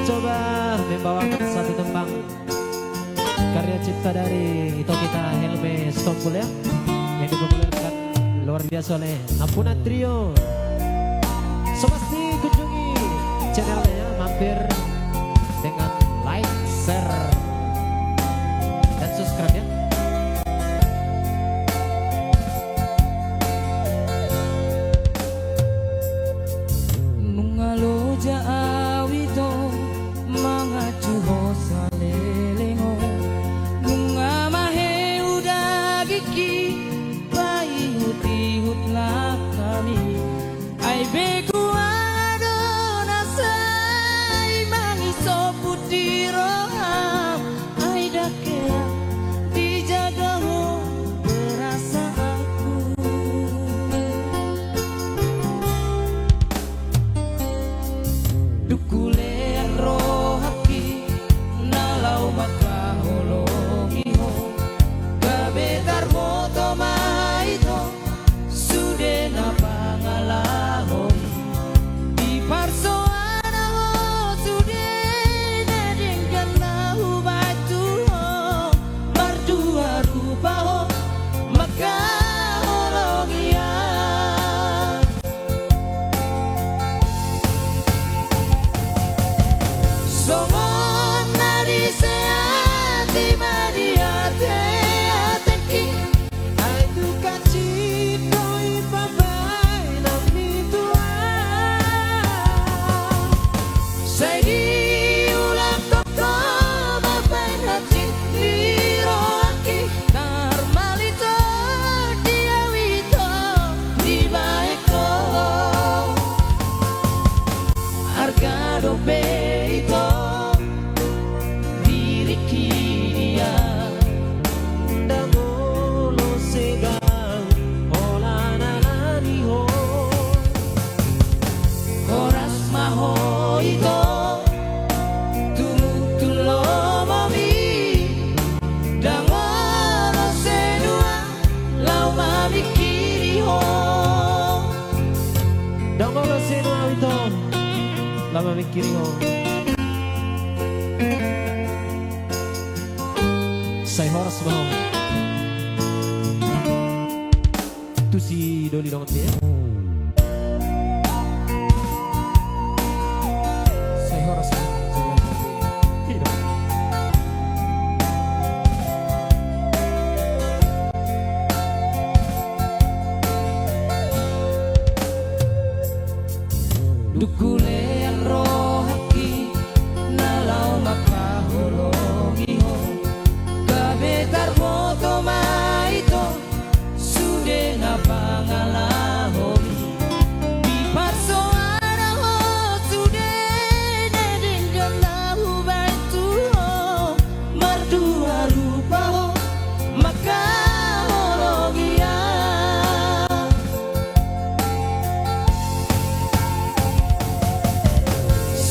mencoba membawakan satu tembang karya cipta dari Ito kita Helme Stompul ya, yang dipopulerkan luar biasa oleh Ampunan Trio. So pasti kunjungi channelnya ya, mampir dengan like, share, dan subscribe ya. Nungalo jaawi to mga chuho sa lelengo nunga mahe udagiki paihut-ihut la kami ay beko adona say mangiso putiro ay dakea dijaga ho perasaanku dukulean rohaki nalau makahologi ho kabetar moto maito sude na pangalahon di parsoana ho sude na denggan na hubatu ho bardua rupa ho makahologi Somon nari seati madiate ateki ai tu kacito ipapai nami tua sai di ulang toko bapai hati diroaki normalito diawito di baeko harga dobe itu diri kia Damolo segang olana lani ho Horas maho itu tumutulo mami Dangolo senua lau mamikiri ho Damolo seno ito lama mikirin ho Say horas mo itu si Doli dong ya. Say horas mo Tidak Dukulean rohaki nalau makahologi ho kabetar moto maito sude na pangalahon di parsoana ho sude na denggan na hubatu ho mardua rupa ho makahologi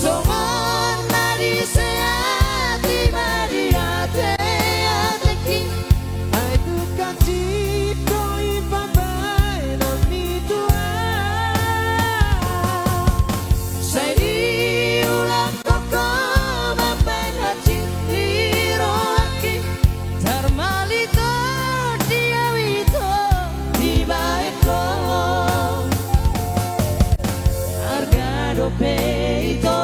Somon nari seati madiate ateki ai tu kacito ipapai nami tua sai di ulang toko bapai hati diroaki darmalito diawito di baeko harga dope itu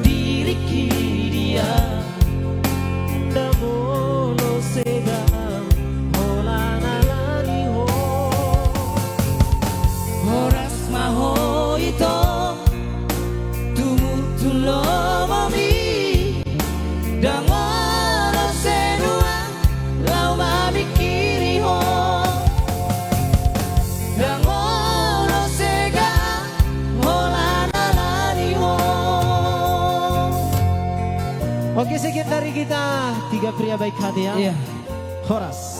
diri dia Damolo segang olana lani ho Horas maho itu tumutulo mami Dangolo senua lau mamikiri ho Dangolo sega holana lari ho Oke, sekian dari kita tiga pria baik hati ya. Iya Horas